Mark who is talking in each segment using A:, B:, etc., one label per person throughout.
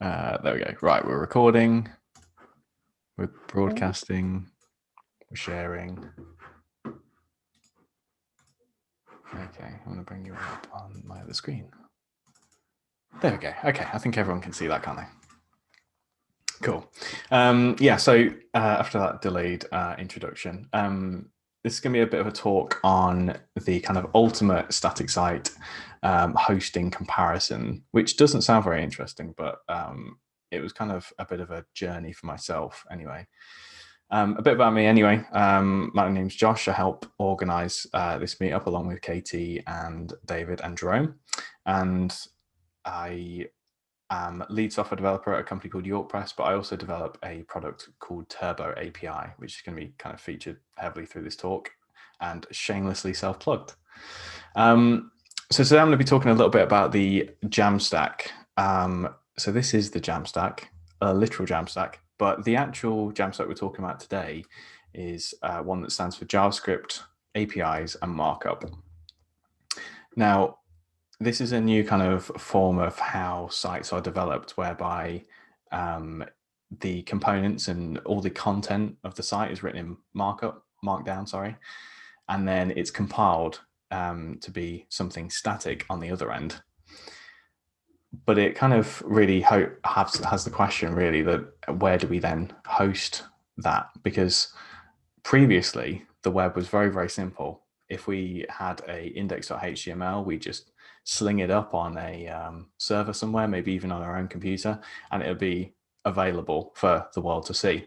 A: There we go. Right, we're recording, we're broadcasting, we're sharing. Okay, I'm going to bring you up on my other screen. There we go. Okay, I think everyone can see that, can't they? Cool. Yeah, so after that delayed introduction, this is going to be a bit of a talk on the kind of ultimate static site hosting comparison, which doesn't sound very interesting, but it was kind of a bit of a journey for myself anyway. A bit about me anyway. My name's Josh. I help organize this meetup along with Katie and David and Jerome. And I am lead software developer at a company called York Press, but I also develop a product called Turbo API, which is going to be kind of featured heavily through this talk and shamelessly self-plugged. So today I'm going to be talking a little bit about the Jamstack. So this is the Jamstack, a literal Jamstack, but the actual Jamstack we're talking about today is one that stands for JavaScript, APIs, and markup. Now, this is a new kind of form of how sites are developed, whereby the components and all the content of the site is written in markdown, sorry, and then it's compiled to be something static on the other end. But it kind of really has the question really that where do we then host that? Because previously the web was very, very simple. If we had a index.html, we just sling it up on a server somewhere, maybe even on our own computer, and it would be available for the world to see.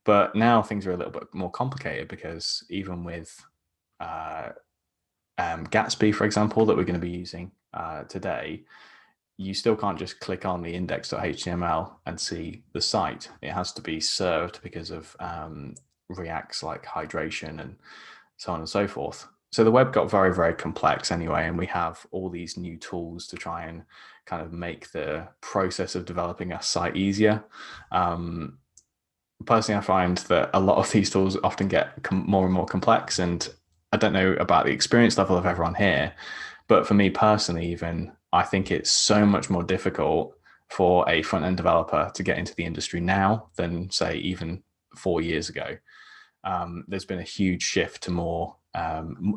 A: But now things are a little bit more complicated because even with Gatsby, for example, that we're going to be using today, you still can't just click on the index.html and see the site. It has to be served because of Reacts like hydration and so on and so forth. So the web got very, very complex anyway, and we have all these new tools to try and kind of make the process of developing a site easier. Personally, I find that a lot of these tools often get more and more complex, and I don't know about the experience level of everyone here, but for me personally, even I think it's so much more difficult for a front-end developer to get into the industry now than say even 4 years ago. There's been a huge shift to more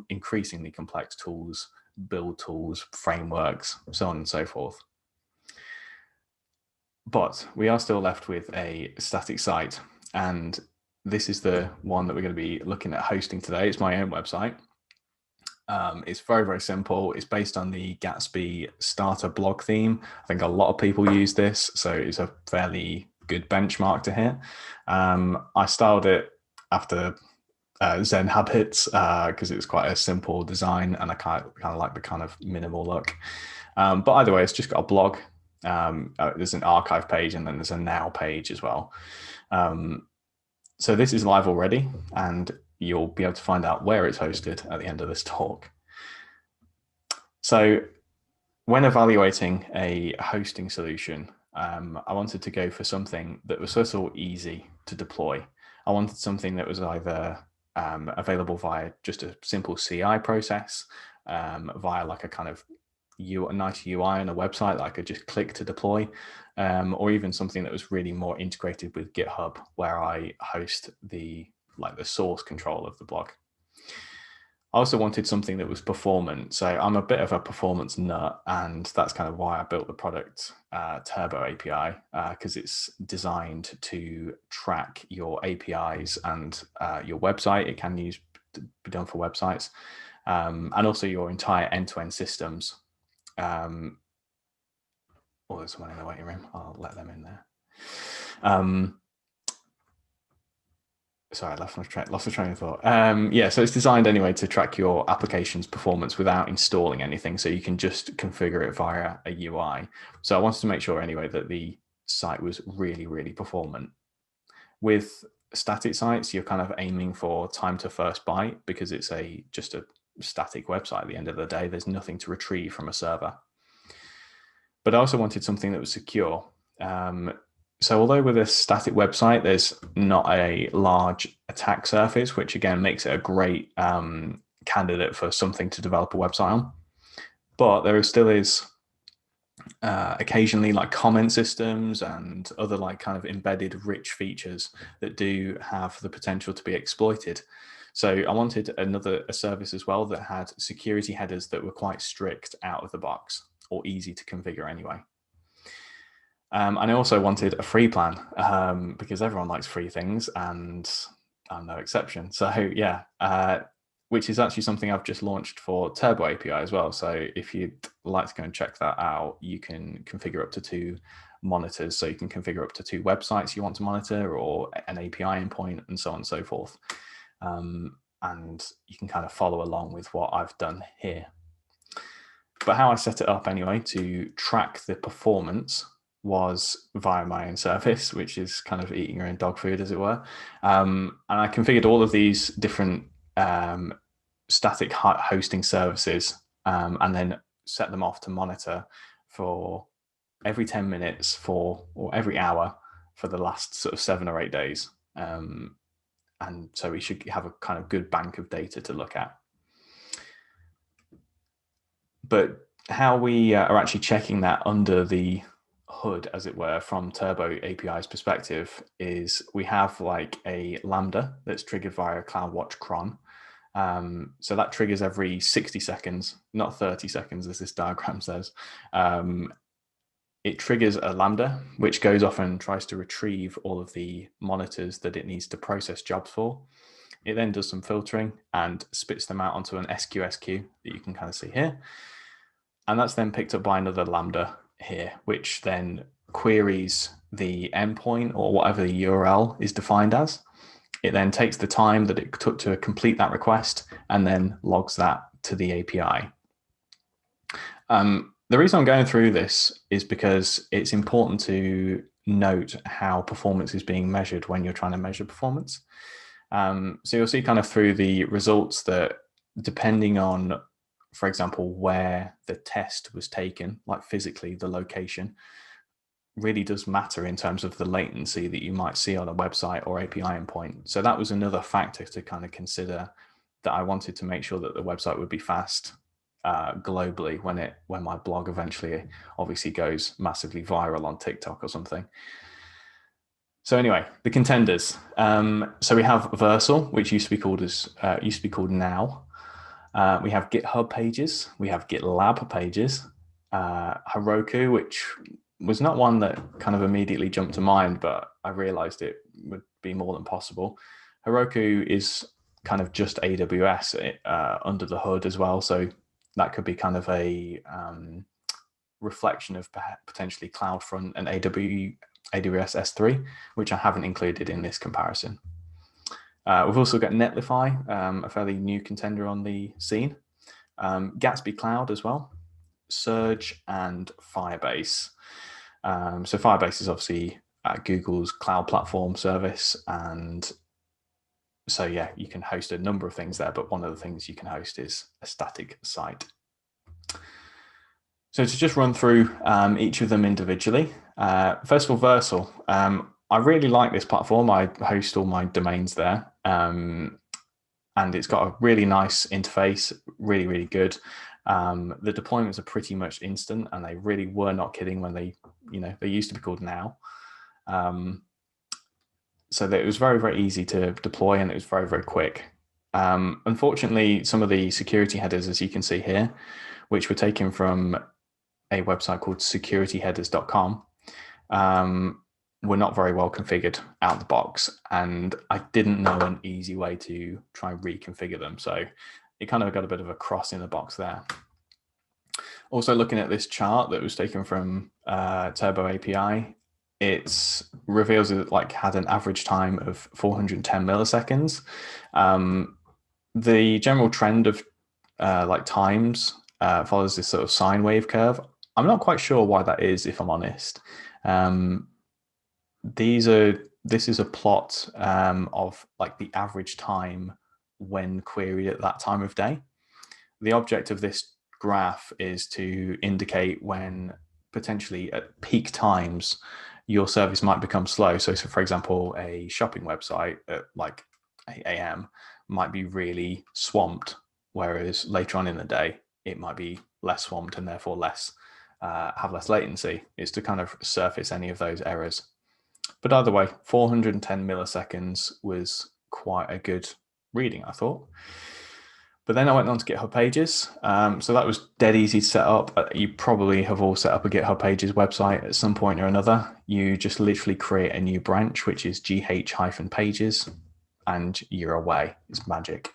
A: increasingly complex tools, build tools, frameworks, so on and so forth. But we are still left with a static site, and this is the one that we're going to be looking at hosting today. It's my own website. It's very, very simple. It's based on the Gatsby starter blog theme. I think a lot of people use this, so it's a fairly good benchmark to hit. I styled it after Zen habits because it was quite a simple design, and I kind of like the kind of minimal look. But either way, it's just got a blog. There's an archive page, and then there's a now page as well. So this is live already, and you'll be able to find out where it's hosted at the end of this talk. So when evaluating a hosting solution, I wanted to go for something that was first of all easy to deploy. I wanted something that was either available via just a simple CI process, via like a kind of a nice UI on a website that I could just click to deploy, or even something that was really more integrated with GitHub, where I host the source control of the blog. I also wanted something that was performant. So I'm a bit of a performance nut, and that's kind of why I built the product Turbo API, because it's designed to track your APIs and your website. It can be done for websites, and also your entire end-to-end systems. Oh, there's someone in the waiting room. I'll let them in there. Sorry, I lost the train of thought. Yeah, so it's designed anyway to track your application's performance without installing anything, so you can just configure it via a UI. So I wanted to make sure anyway that the site was really, really performant. With static sites, you're kind of aiming for time to first byte because it's just a static website at the end of the day. There's nothing to retrieve from a server. But I also wanted something that was secure. So although with a static website, there's not a large attack surface, which again makes it a great candidate for something to develop a website on. But there still is occasionally like comment systems and other like kind of embedded rich features that do have the potential to be exploited. So I wanted a service as well that had security headers that were quite strict out of the box, or easy to configure anyway. And I also wanted a free plan, because everyone likes free things, and I'm no exception. So yeah, which is actually something I've just launched for Turbo API as well. So if you'd like to go and check that out, you can configure up to 2 monitors. So you can configure up to 2 websites you want to monitor, or an API endpoint, and so on and so forth. And you can kind of follow along with what I've done here. But how I set it up anyway to track the performance was via my own service, which is kind of eating your own dog food, as it were. And I configured all of these different static hosting services, and then set them off to monitor for every 10 minutes or every hour for the last sort of 7 or 8 days. And so we should have a kind of good bank of data to look at. But how we are actually checking that under the hood, as it were, from Turbo API's perspective, is we have like a Lambda that's triggered via CloudWatch cron. So that triggers every 60 seconds, not 30 seconds, as this diagram says. It triggers a Lambda, which goes off and tries to retrieve all of the monitors that it needs to process jobs for. It then does some filtering and spits them out onto an SQS queue that you can kind of see here. And that's then picked up by another Lambda here, which then queries the endpoint or whatever the URL is defined as. It then takes the time that it took to complete that request and then logs that to the API. The reason I'm going through this is because it's important to note how performance is being measured when you're trying to measure performance. So you'll see kind of through the results that, depending on, for example, where the test was taken, like physically the location, really does matter in terms of the latency that you might see on a website or API endpoint. So that was another factor to kind of consider, that I wanted to make sure that the website would be fast globally when my blog eventually obviously goes massively viral on TikTok or something. So anyway, the contenders. So we have Versal, which used to be called Now. We have GitHub pages. We have GitLab pages. Heroku, which was not one that kind of immediately jumped to mind, but I realized it would be more than possible. Heroku is kind of just AWS under the hood as well. So that could be kind of a reflection of potentially CloudFront and AWS S3, which I haven't included in this comparison. We've also got Netlify, a fairly new contender on the scene. Gatsby Cloud as well, Surge, and Firebase. So Firebase is obviously Google's cloud platform service, and so yeah, you can host a number of things there, but one of the things you can host is a static site. So to just run through each of them individually, first of all, Versal. I really like this platform. I host all my domains there, and it's got a really nice interface, really, really good. The deployments are pretty much instant, and they really were not kidding when they used to be called Now. So that it was very, very easy to deploy, and it was very, very quick. Unfortunately, some of the security headers, as you can see here, which were taken from a website called securityheaders.com, were not very well configured out the box, and I didn't know an easy way to try and reconfigure them. So it kind of got a bit of a cross in the box there. Also, looking at this chart that was taken from Turbo API, it reveals it had an average time of 410 milliseconds. The general trend of times follows this sort of sine wave curve. I'm not quite sure why that is, if I'm honest. This is a plot of the average time when queried at that time of day. The object of this graph is to indicate when potentially at peak times your service might become slow. So for example, a shopping website at 8 a.m. might be really swamped, whereas later on in the day it might be less swamped and therefore less have less latency. It's to kind of surface any of those errors. But either way, 410 milliseconds was quite a good reading, I thought. But then I went on to GitHub Pages. So that was dead easy to set up. You probably have all set up a GitHub Pages website at some point or another. You just literally create a new branch, which is gh-pages, and you're away. It's magic.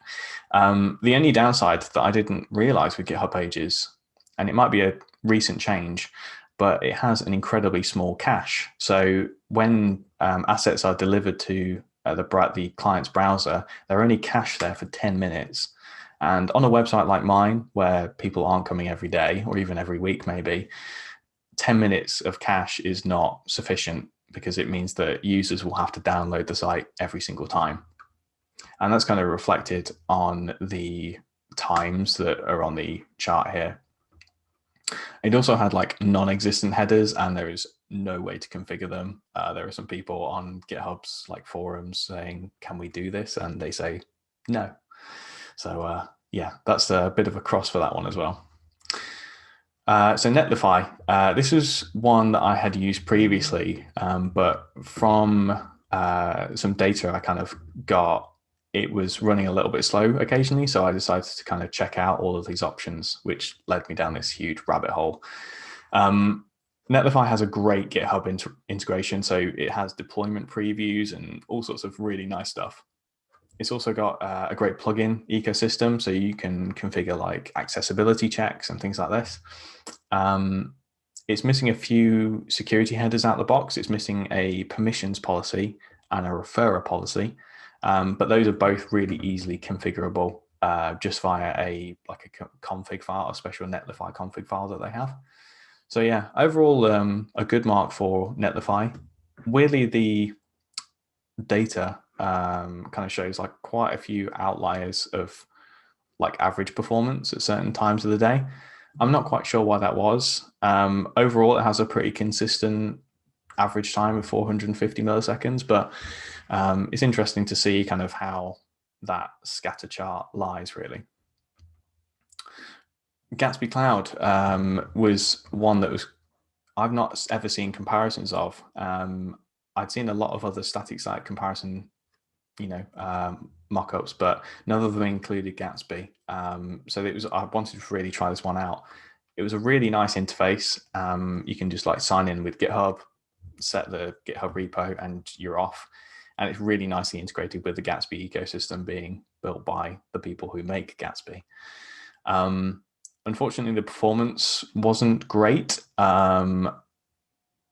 A: The only downside that I didn't realize with GitHub Pages, and it might be a recent change, but it has an incredibly small cache. So when assets are delivered to the client's browser, they're only cached there for 10 minutes. And on a website like mine, where people aren't coming every day or even every week, maybe 10 minutes of cache is not sufficient, because it means that users will have to download the site every single time. And that's kind of reflected on the times that are on the chart here. It also had like non-existent headers, and there is no way to configure them. There are some people on GitHub's like forums saying, can we do this? And they say no. So yeah, that's a bit of a cross for that one as well. So Netlify, this was one that I had used previously, but from some data I kind of got, it was running a little bit slow occasionally. So I decided to kind of check out all of these options, which led me down this huge rabbit hole. Netlify has a great GitHub integration. So it has deployment previews and all sorts of really nice stuff. It's also got a great plugin ecosystem, so you can configure like accessibility checks and things like this. It's missing a few security headers out the box. It's missing a permissions policy and a referrer policy, but those are both really easily configurable just via a config file, a special Netlify config file that they have. So yeah, overall a good mark for Netlify. Weirdly, the data kind of shows like quite a few outliers of like average performance at certain times of the day. I'm not quite sure why that was. Overall, it has a pretty consistent average time of 450 milliseconds, but it's interesting to see kind of how that scatter chart lies, really. Gatsby Cloud was one that I've not ever seen comparisons of. I'd seen a lot of other static site comparison mockups, but none of them included Gatsby. So I wanted to really try this one out. It was a really nice interface. You can just like sign in with GitHub, set the GitHub repo, and you're off. And it's really nicely integrated with the Gatsby ecosystem being built by the people who make Gatsby. Unfortunately, the performance wasn't great. I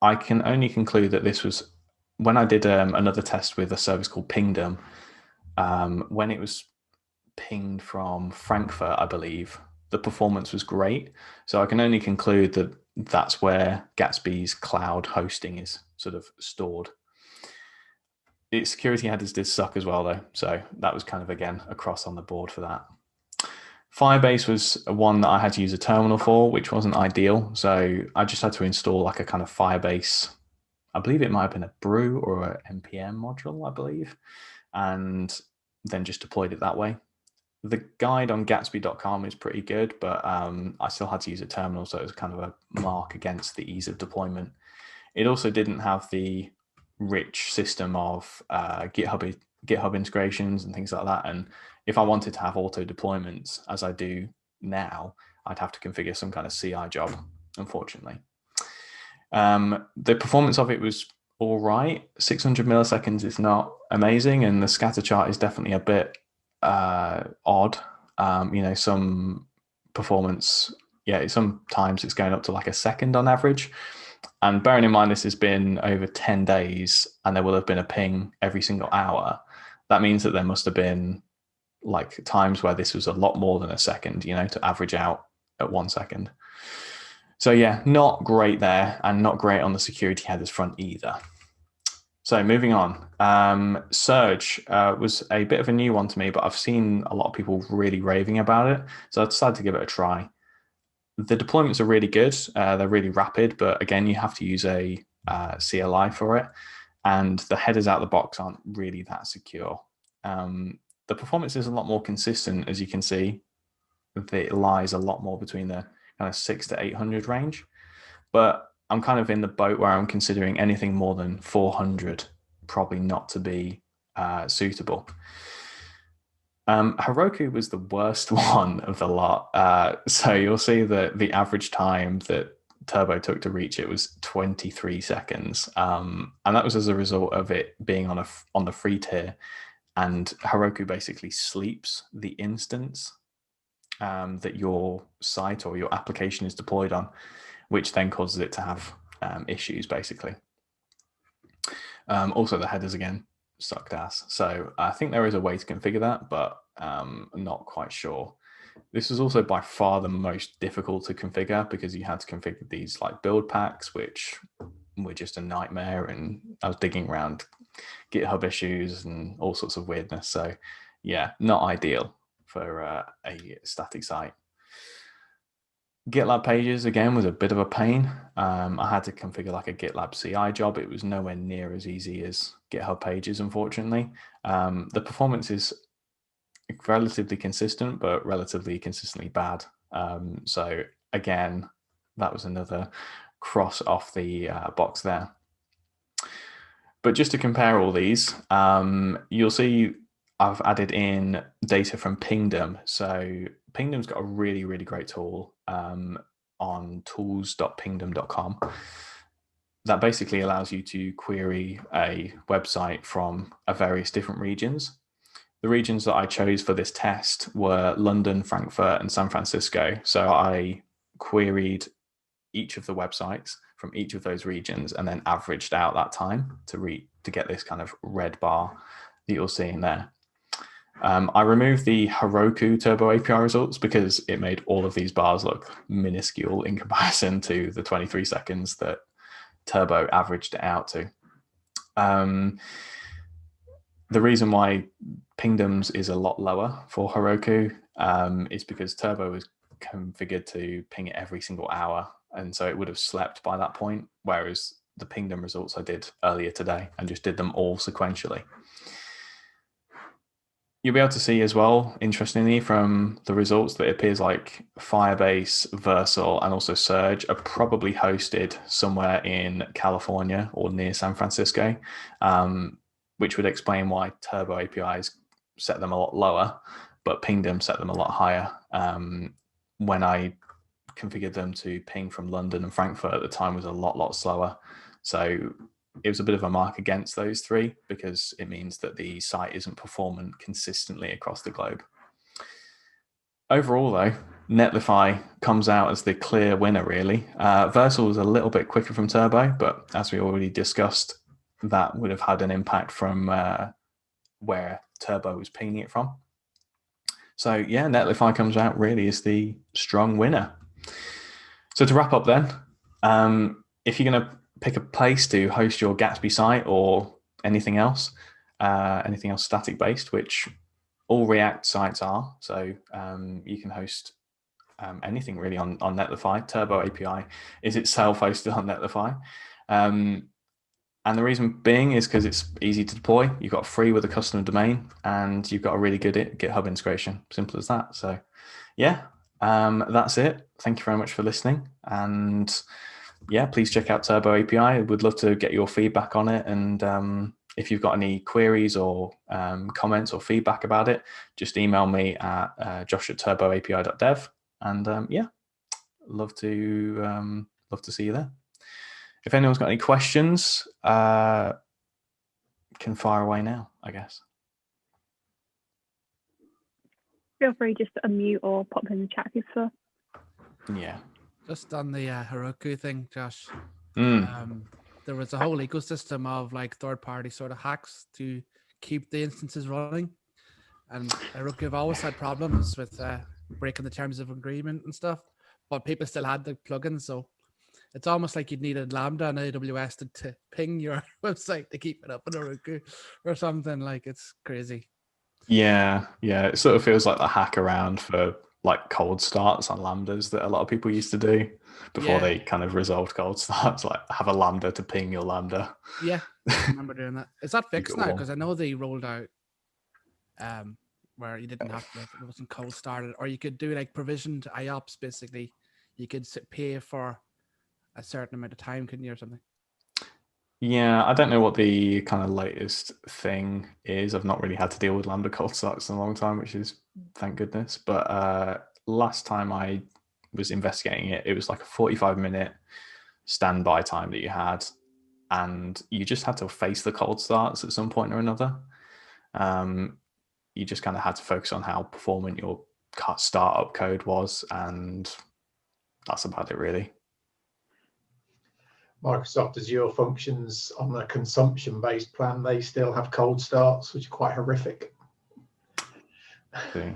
A: can only conclude that this was when I did another test with a service called Pingdom. When it was pinged from Frankfurt, I believe, the performance was great. So I can only conclude that that's where Gatsby's cloud hosting is sort of stored. Its security headers did suck as well, though. So that was kind of, again, a cross on the board for that. Firebase was one that I had to use a terminal for, which wasn't ideal. So I just had to install like a kind of Firebase, I believe it might have been a brew or an npm module, I believe, and then just deployed it that way. The guide on Gatsby.com is pretty good, but I still had to use a terminal, so it was kind of a mark against the ease of deployment. It also didn't have the rich system of GitHub integrations and things like that. And if I wanted to have auto deployments, as I do now, I'd have to configure some kind of CI job, unfortunately. The performance of it was all right. 600 milliseconds is not amazing, and the scatter chart is definitely a bit odd. Some performance, sometimes it's going up to like a second on average. And bearing in mind this has been over 10 days and there will have been a ping every single hour, that means that there must have been like times where this was a lot more than a second, to average out at 1 second. So yeah, not great there, and not great on the security headers front either. So moving on, Surge was a bit of a new one to me, but I've seen a lot of people really raving about it. So I decided to give it a try. The deployments are really good. They're really rapid, but again, you have to use a CLI for it. And the headers out the box aren't really that secure. The performance is a lot more consistent, as you can see. It lies a lot more between the kind of 600 to 800 range. but I'm kind of in the boat where I'm considering anything more than 400 probably not to be suitable. Heroku was the worst one of the lot. So you'll see that the average time that Turbo took to reach it was 23 seconds, and that was as a result of it being on the free tier, and Heroku basically sleeps the instance that your site or your application is deployed on, which then causes it to have issues basically. Also, the headers again sucked ass. So I think there is a way to configure that, but I'm not quite sure. This was also by far the most difficult to configure because you had to configure these like build packs, which were just a nightmare. And I was digging around GitHub issues and all sorts of weirdness. So yeah, not ideal for a static site. GitLab pages again was a bit of a pain. I had to configure like a GitLab CI job. It was nowhere near as easy as GitHub pages, unfortunately. The performance is relatively consistent, but relatively consistently bad. So again, that was another cross off the box there. But just to compare all these, you'll see I've added in data from Pingdom. So Pingdom's got a really, really great tool on tools.pingdom.com that basically allows you to query a website from various different regions. The regions that I chose for this test were London, Frankfurt, and San Francisco. So I queried each of the websites from each of those regions and then averaged out that time to get this kind of red bar that you're seeing there. I removed the Heroku Turbo API results because it made all of these bars look minuscule in comparison to the 23 seconds that Turbo averaged it out to. The reason why Pingdoms is a lot lower for Heroku is because Turbo is configured to ping it every single hour, and so it would have slept by that point, whereas the Pingdom results I did earlier today and just did them all sequentially. You'll be able to see as well, interestingly, from the results that it appears like Firebase, Versal, and also Surge are probably hosted somewhere in California or near San Francisco, which would explain why Turbo APIs set them a lot lower, but Pingdom set them a lot higher. When I configured them to ping from London and Frankfurt, the time was a lot slower. So it was a bit of a mark against those three because it means that the site isn't performant consistently across the globe. Overall, though, Netlify comes out as the clear winner, really. Versal was a little bit quicker from Turbo, but as we already discussed, that would have had an impact from where Turbo was pinging it from. So yeah, Netlify comes out really as the strong winner. So to wrap up then, if you're going to pick a place to host your Gatsby site or anything else static based, which all React sites are. So you can host anything really on Netlify. Turbo API is itself hosted on Netlify. And the reason being is because it's easy to deploy. You've got free with a custom domain and you've got a really good GitHub integration. Simple as that. So yeah, that's it. Thank you very much for listening. And yeah, please check out Turbo API. We'd love to get your feedback on it. And if you've got any queries or comments or feedback about it, just email me at josh@turboapi.dev. And yeah, love to see you there. If anyone's got any questions, can fire away now, I guess.
B: Feel free just to unmute or pop in the chat if you prefer.
A: Yeah.
C: Just on the Heroku thing, Josh, there was a whole ecosystem of like third-party sort of hacks to keep the instances running. And Heroku have always had problems with breaking the terms of agreement and stuff, but people still had the plugins. So it's almost like you'd need a Lambda and AWS to ping your website to keep it up in Heroku or something. Like, it's crazy.
A: Yeah. It sort of feels like the hack around for like cold starts on Lambdas that a lot of people used to do before they kind of resolved cold starts, like have a Lambda to ping your Lambda.
C: Yeah, I remember doing that. Is that fixed now? Because I know they rolled out where you didn't have to, it wasn't cold started, or you could do like provisioned IOPS basically. You could pay for a certain amount of time, couldn't you, or something?
A: Yeah, I don't know what the kind of latest thing is. I've not really had to deal with Lambda cold starts in a long time, which is thank goodness. But last time I was investigating it, it was like a 45-minute standby time that you had, and you just had to face the cold starts at some point or another. You just kind of had to focus on how performant your startup code was, and that's about it, really.
D: Microsoft Azure functions on a consumption-based plan, they still have cold starts, which are quite horrific.
A: See.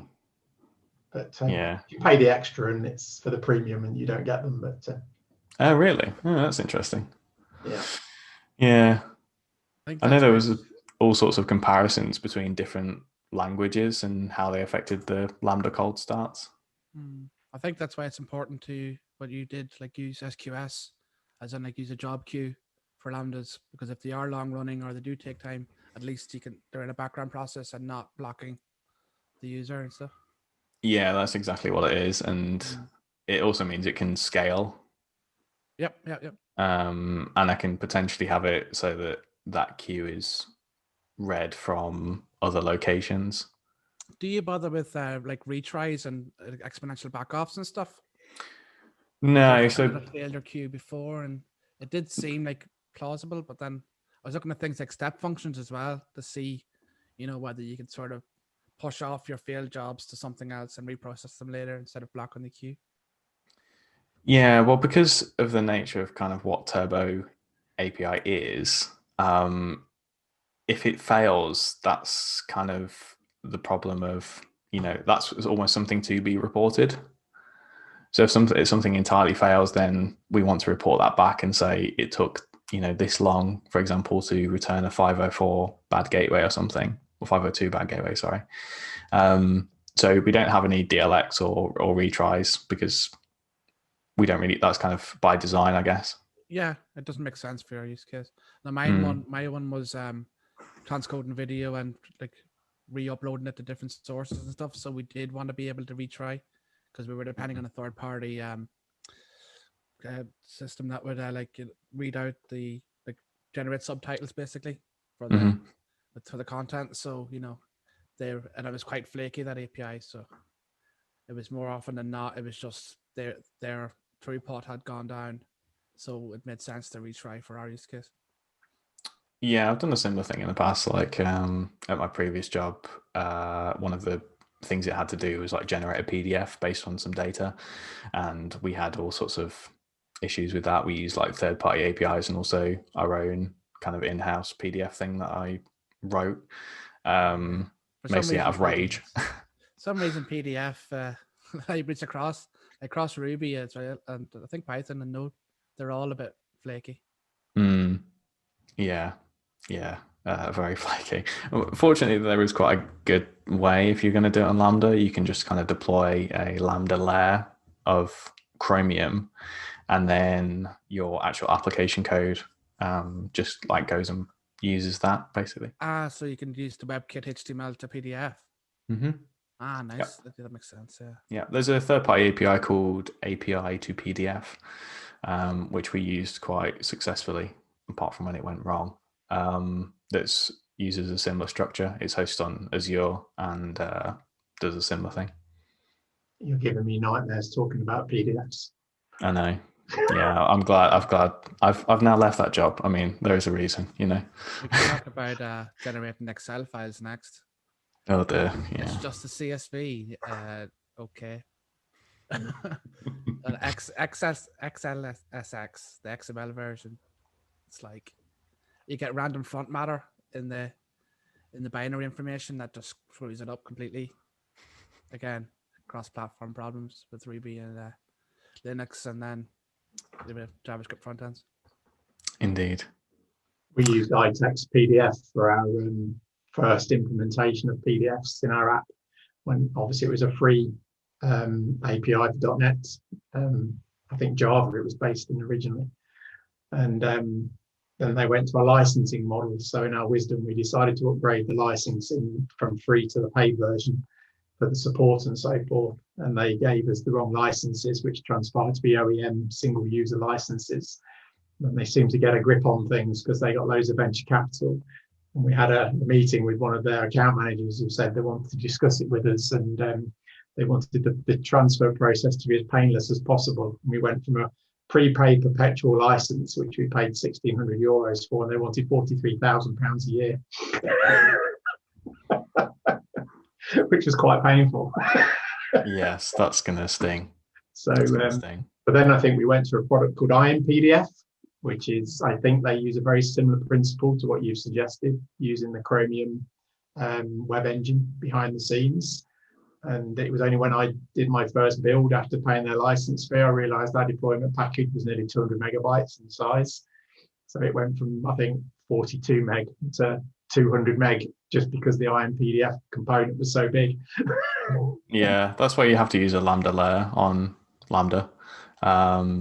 D: But
A: yeah,
D: you pay the extra and it's for the premium and you don't get them. But
A: oh, really? Oh, that's interesting.
D: Yeah.
A: Yeah. I know there was
C: right.
A: all sorts of comparisons between different languages and how they affected the Lambda cold starts.
C: I think that's why it's important to what you did, like use SQS, as in like use a job queue for Lambdas, because if they are long running or they do take time, at least they're in a background process and not blocking the user and stuff.
A: Yeah, that's exactly what it is, and it also means it can scale.
C: Yep.
A: And I can potentially have it so that that queue is read from other locations.
C: Do you bother with like retries and exponential backoffs and stuff?
A: No,
C: so
A: so
C: I failed your queue before, and it did seem like plausible, but then I was looking at things like step functions as well to see, whether you could sort of push off your failed jobs to something else and reprocess them later instead of blocking the queue.
A: yeah, well, because of the nature of kind of what Turbo API is, if it fails, that's kind of the problem of, that's almost something to be reported. So if something entirely fails, then we want to report that back and say it took, this long, for example, to return a 504 bad gateway or something, or 502 bad gateway, sorry. So we don't have any DLX or retries because we don't really, that's kind of by design, I guess.
C: Yeah, it doesn't make sense for your use case. Now my one was transcoding video and like re-uploading it to different sources and stuff. So we did want to be able to retry because we were depending on a third party system that would read out generate subtitles basically for the content. So and it was quite flaky, that API. So it was more often than not, it was just their throughput had gone down, so it made sense to retry for our use case.
A: Yeah, I've done a similar thing in the past. Like at my previous job, one of the things it had to do was like generate a PDF based on some data, and we had all sorts of issues with that. We used like third-party APIs and also our own kind of in-house PDF thing that I wrote, mostly out of rage.
C: Some reason PDF libraries across Ruby as well, and I think Python and Node, they're all a bit flaky.
A: Yeah, very flaky. Fortunately, there is quite a good way if you're going to do it on Lambda. You can just kind of deploy a Lambda layer of Chromium, and then your actual application code just like goes and uses that basically.
C: So you can use the WebKit HTML to PDF. Nice. Yep. That makes sense.
A: Yeah, there's a third-party API called API to PDF, which we used quite successfully, apart from when it went wrong. That uses a similar structure. It's hosted on Azure and does a similar thing.
D: You're giving me nightmares talking about PDFs.
A: I know. Yeah, I'm glad. I've now left that job. I mean, there is a reason,
C: We can talk about generating Excel files next.
A: Oh dear. Yeah.
C: It's just a CSV. Okay. XLSX, the XML version. It's like you get random front matter in the binary information that just screws it up completely. Again, cross-platform problems with Ruby and Linux, and then a bit of JavaScript front ends.
A: Indeed.
D: We used iText PDF for our first implementation of PDFs in our app, when obviously it was a free API for .NET. I think Java it was based in originally. And then they went to a licensing model. So in our wisdom, we decided to upgrade the licensing from free to the paid version for the support and so forth. And they gave us the wrong licenses, which transpired to be OEM single user licenses. And they seemed to get a grip on things because they got loads of venture capital. And we had a meeting with one of their account managers who said they wanted to discuss it with us, and they wanted the transfer process to be as painless as possible. And we went from a prepaid perpetual license, which we paid €1,600 for, and they wanted £43,000 a year, which was quite painful.
A: Yes, that's gonna sting.
D: So, but then I think we went to a product called IMPDF, which is, I think they use a very similar principle to what you've suggested, using the Chromium web engine behind the scenes. And it was only when I did my first build after paying their license fee, I realized our deployment package was nearly 200 megabytes in size. So it went from, I think, 42 meg to 200 meg just because the IMPDF component was so big.
A: Yeah, that's why you have to use a Lambda layer on Lambda,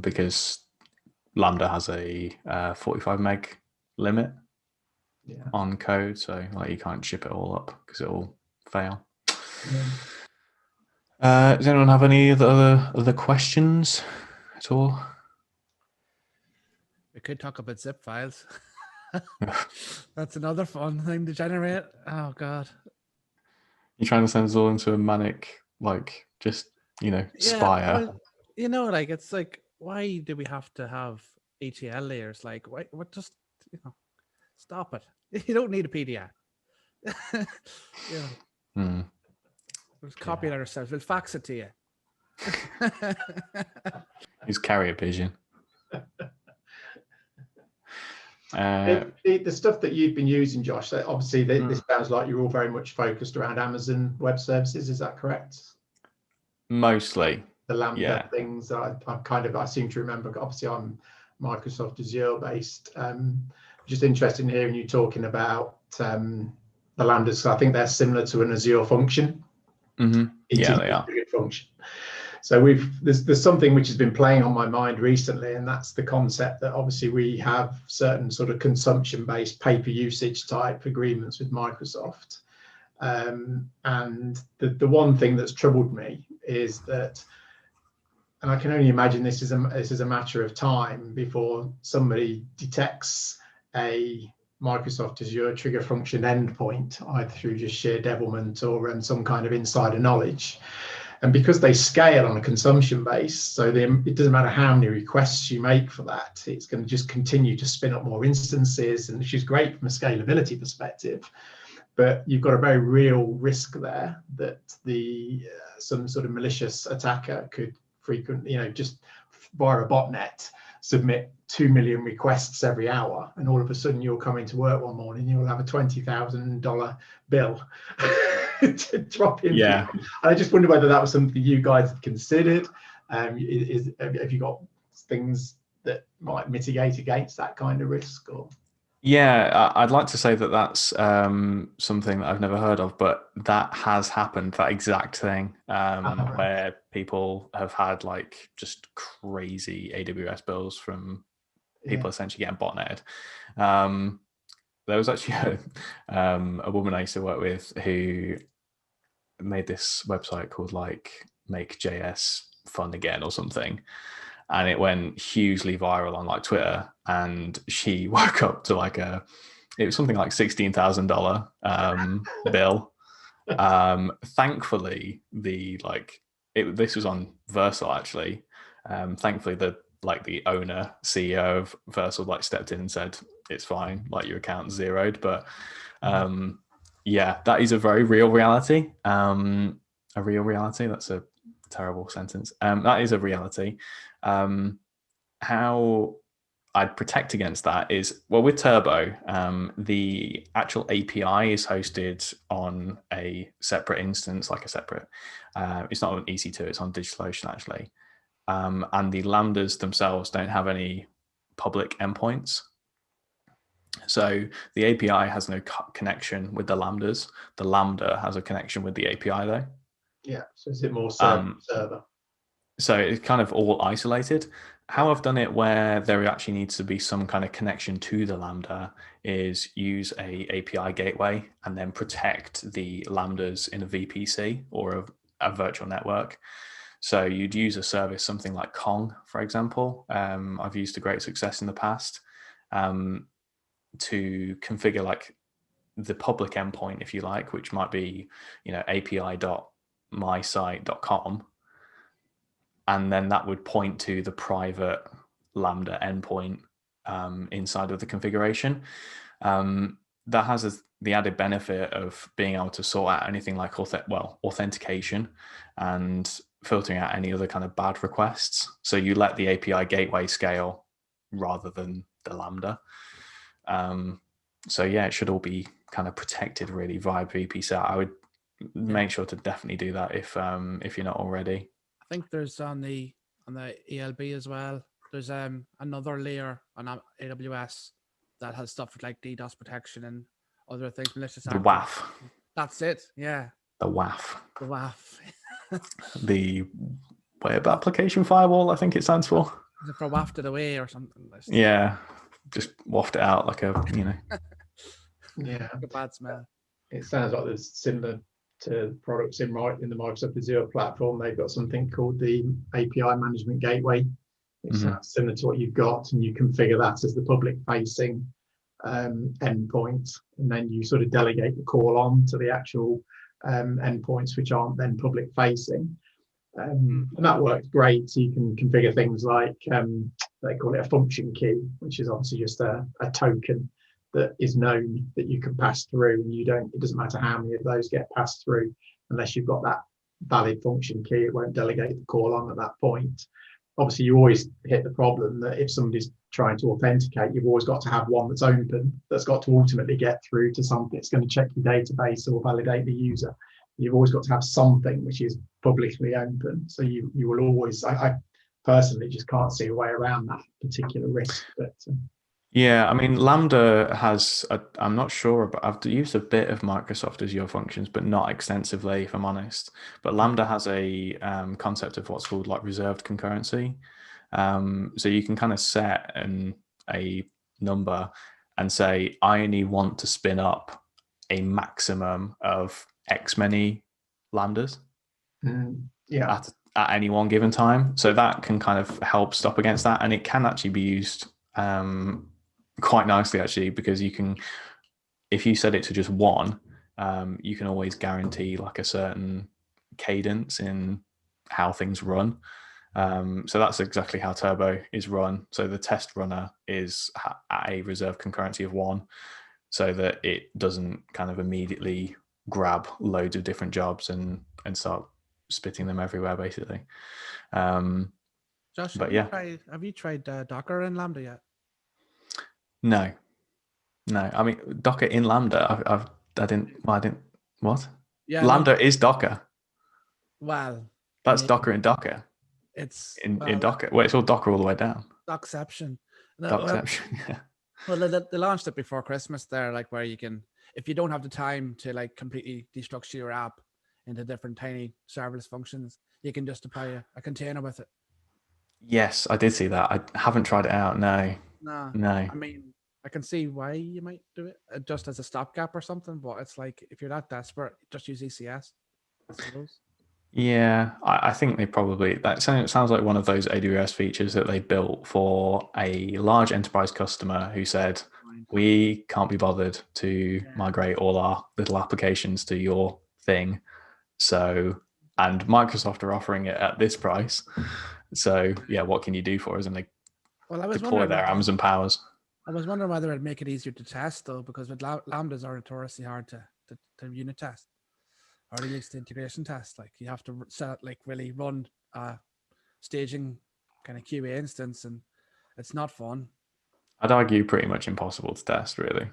A: because Lambda has a 45 meg limit on code, so like you can't ship it all up because it will fail. Does anyone have any other questions at all?
C: We could talk about zip files. That's another fun thing to generate. Oh God.
A: You're trying to send us all into a manic, like, just, spire.
C: Well, like, it's like, why do we have to have ETL layers? Like, why? What? Just, stop it. You don't need a PDF. We'll copy it ourselves. We'll fax it to you.
A: Use carrier pigeon.
D: The stuff that you've been using, Josh, obviously this sounds like you're all very much focused around Amazon Web Services. Is that correct?
A: Mostly.
D: The Lambda things, I seem to remember. Obviously, I'm Microsoft Azure based. Just interested in hearing you talking about the Lambdas. I think they're similar to an Azure function.
A: Yeah, they are.
D: Function. So there's something which has been playing on my mind recently, and that's the concept that obviously we have certain sort of consumption-based pay per usage type agreements with Microsoft. And the one thing that's troubled me is that, and I can only imagine this is a matter of time before somebody detects a Microsoft Azure trigger function endpoint, either through just sheer devilment or some kind of insider knowledge. And because they scale on a consumption base, so it doesn't matter how many requests you make for that, it's going to just continue to spin up more instances, and which is great from a scalability perspective. But you've got a very real risk there that some sort of malicious attacker could frequently, just via a botnet, submit 2 million requests every hour, and all of a sudden you'll come into work one morning, you'll have a $20,000 bill to drop in.
A: Yeah.
D: I just wonder whether that was something you guys had considered. Have you got things that might mitigate against that kind of risk? Or
A: yeah, I'd like to say that that's something that I've never heard of, but that has happened, that exact thing, where people have had like just crazy AWS bills from people essentially getting botneted. There was actually a woman I used to work with who made this website called like Make JS Fun Again or something, and it went hugely viral on like Twitter, and she woke up to like it was something like $16,000 bill. Thankfully this was on Versal actually. Thankfully the owner, CEO of Versal stepped in and said, it's fine, like your account's zeroed. But yeah, that is a very real reality. A real reality. That's a terrible sentence. That is a reality. How I'd protect against that is, well, with Turbo, the actual API is hosted on a separate instance, like a separate, it's not on EC2, it's on DigitalOcean actually. And the Lambdas themselves don't have any public endpoints. So the API has no connection with the Lambdas. The Lambda has a connection with the API though.
D: Yeah, so is it more server?
A: So it's kind of all isolated. how I've done it where there actually needs to be some kind of connection to the Lambda is use a API gateway and then protect the Lambdas in a VPC or a virtual network. So you'd use a service, something like Kong, for example. I've used to great success in the past to configure like the public endpoint, if you like, which might be, api.mysite.com. And then that would point to the private Lambda endpoint inside of the configuration. That has the added benefit of being able to sort out anything like authentication and filtering out any other kind of bad requests. So you let the API gateway scale rather than the Lambda. So yeah, it should all be kind of protected really via VPC. I would make sure to definitely do that if you're not already.
C: I think there's on the ELB as well. There's another layer on AWS that has stuff like DDoS protection and other things. Malicious
A: The WAF.
C: That's it. Yeah.
A: The WAF.
C: The WAF.
A: The Web Application Firewall, I think it stands for.
C: Is it for wafted away or something?
A: Yeah, just waft it out like a
D: Yeah,
C: like a bad smell.
D: it sounds like there's similar to products in the Microsoft Azure platform. They've got something called the API Management Gateway. It sounds similar to what you've got, and you configure that as the public-facing endpoint, and then you sort of delegate the call on to the actual endpoints, which aren't then public-facing. And that works great. So you can configure things like they call it a function key, which is obviously just a token that is known that you can pass through, and it doesn't matter how many of those get passed through unless you've got that valid function key. It won't delegate the call on at that point. Obviously, you always hit the problem that if somebody's trying to authenticate, you've always got to have one that's open, that's got to ultimately get through to something that's going to check your database or validate the user. You've always got to have something which is publicly open. So you will always, I personally just can't see a way around that particular risk. But
A: yeah, I mean, Lambda has, I'm not sure, but I've used a bit of Microsoft Azure functions, but not extensively, if I'm honest. But Lambda has a concept of what's called like reserved concurrency. So you can kind of set a number and say, I only want to spin up a maximum of X many Lambdas at any one given time. So that can kind of help stop against that. And it can actually be used quite nicely actually, because you can, if you set it to just one, you can always guarantee like a certain cadence in how things run. So that's exactly how Turbo is run. So the test runner is at a reserved concurrency of 1, so that it doesn't kind of immediately grab loads of different jobs and start spitting them everywhere basically.
C: Josh,
A: but
C: have you tried Docker in Lambda yet?
A: No. I mean, Docker in Lambda. I didn't. What?
C: Yeah,
A: Lambda is Docker.
C: Well,
A: that's Docker in Docker.
C: It's
A: in Docker. Well, it's all Docker all the way down.
C: Docception.
A: Docception. Yeah.
C: Well, they launched it before Christmas. There, like where you can, if you don't have the time to like completely destructure your app into different tiny serverless functions, you can just apply a container with it.
A: Yes, I did see that. I haven't tried it out. No.
C: I mean, I can see why you might do it just as a stopgap or something, but it's like if you're that desperate, just use ECS, I suppose.
A: Yeah, I think they probably, that sounds like one of those AWS features that they built for a large enterprise customer who said, we can't be bothered to migrate all our little applications to your thing. So, and Microsoft are offering it at this price. So yeah, what can you do for us? And they deploy their Amazon powers.
C: I was wondering whether it'd make it easier to test though, because with Lambdas are notoriously hard to unit test. Or at least the integration test, like you have to set like really run a staging kind of QA instance, and it's not fun.
A: I'd argue pretty much impossible to test, really.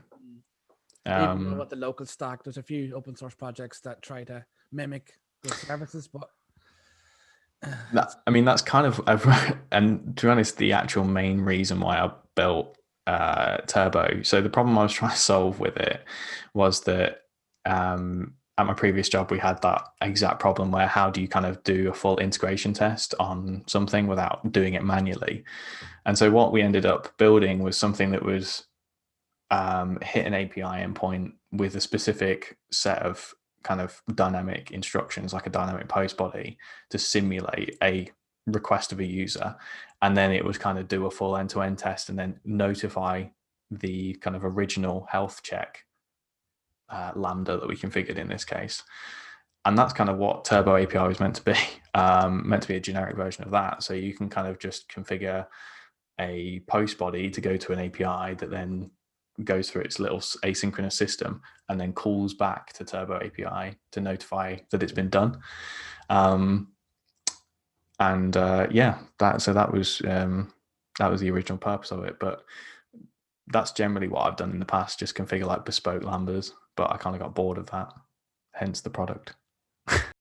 C: Even with the local stack, there's a few open source projects that try to mimic those services, but
A: I mean that's kind of, and to be honest, the actual main reason why I built Turbo. So the problem I was trying to solve with it was that at my previous job, we had that exact problem where how do you kind of do a full integration test on something without doing it manually? And so what we ended up building was something that was hit an API endpoint with a specific set of kind of dynamic instructions, like a dynamic post body, to simulate a request of a user. And then it would kind of do a full end-to-end test and then notify the kind of original health check Lambda that we configured in this case. And that's kind of what Turbo API was meant to be, meant to be a generic version of that. So you can kind of just configure a post body to go to an API that then goes through its little asynchronous system and then calls back to Turbo API to notify that it's been done. Yeah, that was the original purpose of it. But that's generally what I've done in the past, just configure like bespoke lambdas. But I kind of got bored of that, hence the product.